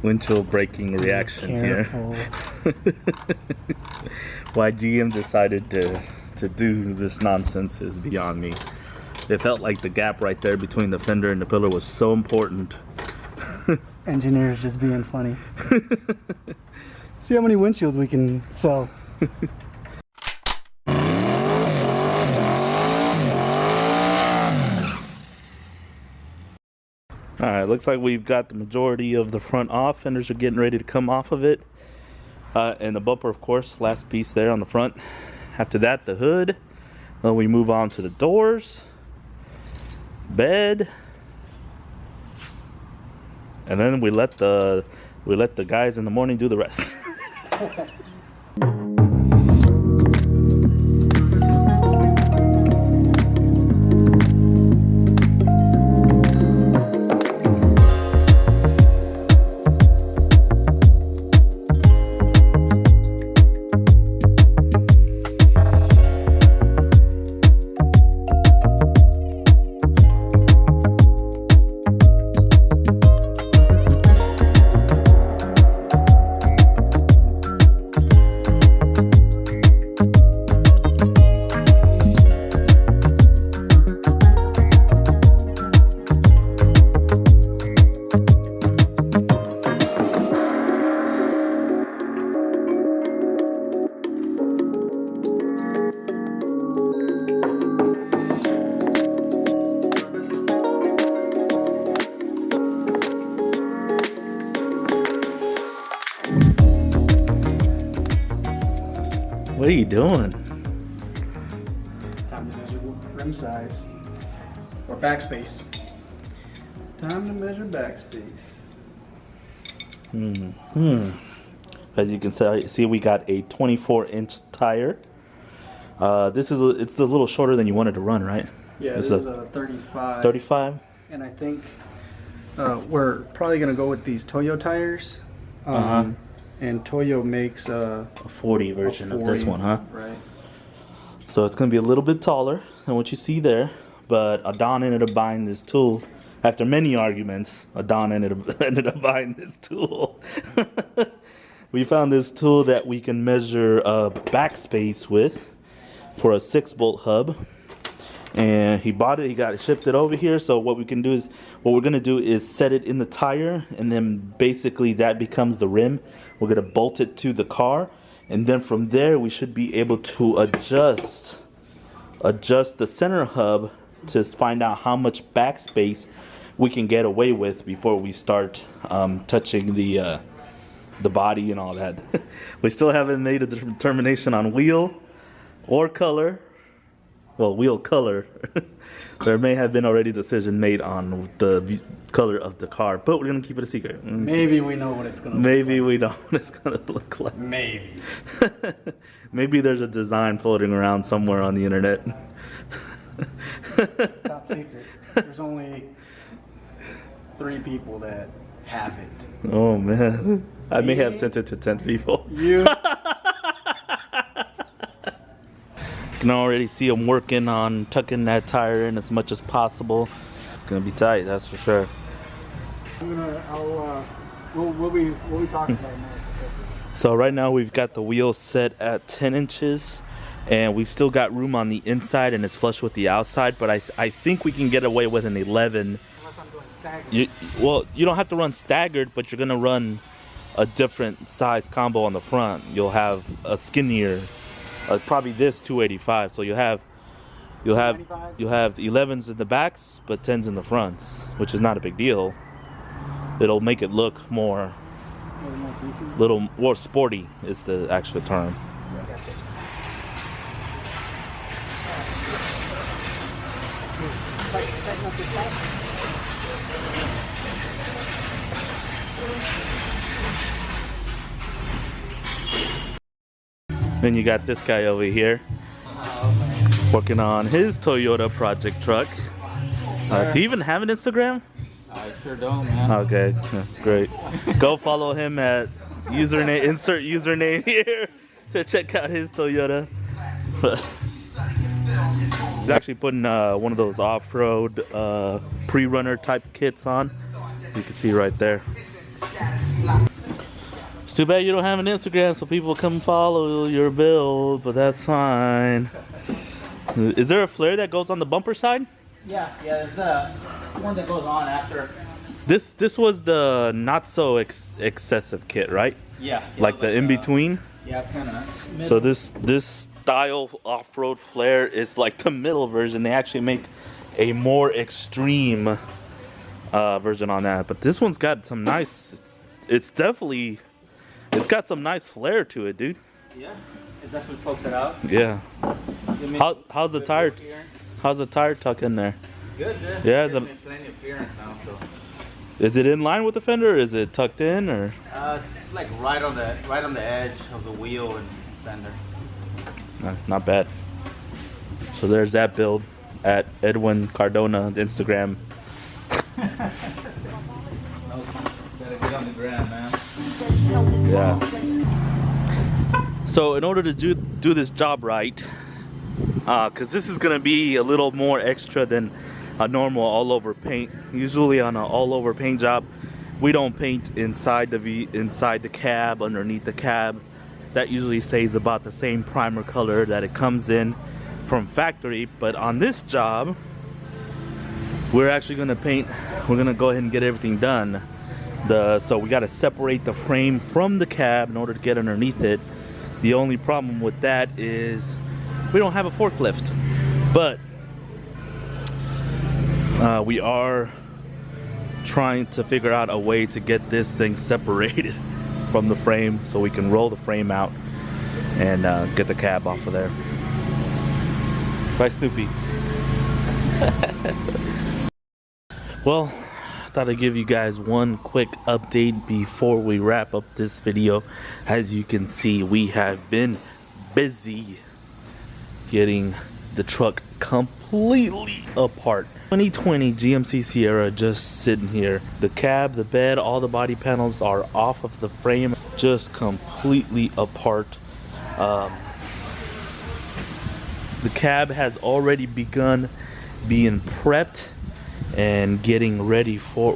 Windshield braking reaction here. Why GM decided to do this nonsense is beyond me. It felt like the gap right there between the fender and the pillar was so important. Engineers just being funny. See how many windshields we can sell. Alright, looks like we've got the majority of the front off. Fenders are getting ready to come off of it. And the bumper, of course, last piece there on the front. After that, the hood. Then we move on to the doors, bed, and then we let the guys in the morning do the rest. What are you doing? Time to measure rim size. Or backspace. Time to measure backspace. As you can see, we got a 24-inch tire. It's a little shorter than you wanted to run, right? Yeah, this is a 35. 35? And I think we're probably going to go with these Toyo tires. And Toyo makes a 40 version of this one, huh? Right. So it's going to be a little bit taller than what you see there. But Adon ended up buying this tool. After many arguments, Adon ended up buying this tool. We found this tool that we can measure backspace with for a 6-bolt hub. And he bought it, he got it, shipped it over here. So what we're gonna do is set it in the tire, and then basically that becomes the rim. We're gonna bolt it to the car, and then from there we should be able to adjust the center hub to find out how much backspace we can get away with before we start touching the body and all that. We still haven't made a determination on wheel or color. Well, wheel color. There may have been already a decision made on the color of the car, but we're gonna keep it a secret. Maybe we know what it's gonna look like. Maybe we know what it's gonna look like. Maybe. Maybe there's a design floating around somewhere on the internet. Top secret. There's only 3 people that have it. Oh man. I may have sent it to 10 people. You. You can already see I'm working on tucking that tire in as much as possible. It's gonna be tight, that's for sure. What we talking about now? So right now we've got the wheel set at 10 inches, and we've still got room on the inside, and it's flush with the outside. But I think we can get away with an 11. Unless I'm doing staggered. You don't have to run staggered, but you're gonna run a different size combo on the front. You'll have a skinnier. Probably this 285, so you'll have 11s in the backs but 10s in the fronts, which is not a big deal. It'll make it look more sporty is the actual term. Then you got this guy over here working on his Toyota project truck. Do you even have an Instagram? I sure don't, man. Okay, great. Go follow him at username, insert username here to check out his Toyota. He's actually putting one of those off-road pre-runner type kits on. You can see right there. It's too bad you don't have an Instagram so people come follow your build, but that's fine. Is there a flare that goes on the bumper side? Yeah, there's one that goes on after. This was the not so excessive kit, right? Yeah. Like the in between. Yeah, kind of. So this style off-road flare is like the middle version. They actually make a more extreme version on that, but this one's got some nice. It's got some nice flair to it, dude. Yeah, it definitely poked it out. Yeah. How's the tire? How's the tire tuck in there? Good. Yeah, There's plenty of clearance now. So. Is it in line with the fender, or is it tucked in, or? It's like right on the edge of the wheel and fender. Not bad. So there's that build at Edwin Cardona Instagram. Gotta get on the gram, man. Yeah. So in order to do this job right, because this is gonna be a little more extra than a normal all-over paint. Usually on an all-over paint job, we don't paint inside the cab, underneath the cab. That usually stays about the same primer color that it comes in from factory. But on this job, we're actually gonna paint. We're gonna go ahead and get everything done. So we got to separate the frame from the cab in order to get underneath it. The only problem with that is we don't have a forklift, but we are trying to figure out a way to get this thing separated from the frame so we can roll the frame out and get the cab off of there. Bye, Snoopy. Well, I thought I'd give you guys one quick update before we wrap up this video. As you can see, we have been busy getting the truck completely apart. 2020 GMC Sierra just sitting here. The cab, the bed, all the body panels are off of the frame, just completely apart. The cab has already begun being prepped and getting ready for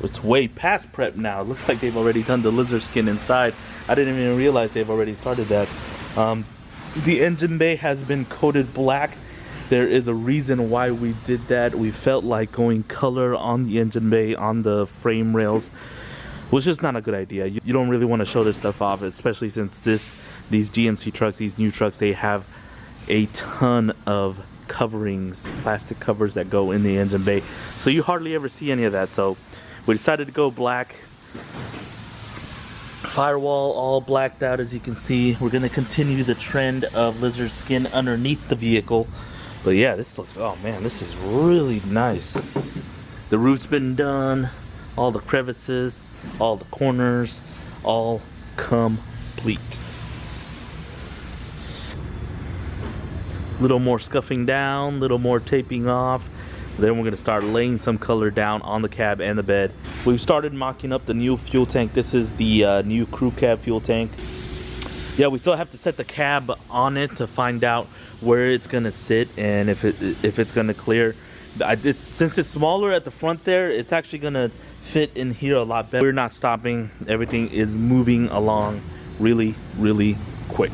it's way past prep now. It looks like they've already done the lizard skin inside. I didn't even realize they've already started that. The engine bay has been coated black. There is a reason why we did that. We felt like going color on the engine bay, on the frame rails, was just not a good idea. You don't really want to show this stuff off, especially since these GMC trucks, these new trucks, they have a ton of coverings, plastic covers that go in the engine bay, so you hardly ever see any of that. So we decided to go black. Firewall all blacked out, as you can see. We're going to continue the trend of lizard skin underneath the vehicle. But yeah, this looks, oh man, this is really nice. The roof's been done, all the crevices, all the corners, all complete. Little more scuffing down, little more taping off. Then we're going to start laying some color down on the cab and the bed. We've started mocking up the new fuel tank. This is the new crew cab fuel tank. Yeah, we still have to set the cab on it to find out where it's going to sit and if it's going to clear. Since it's smaller at the front there, it's actually going to fit in here a lot better. We're not stopping. Everything is moving along really, really quick.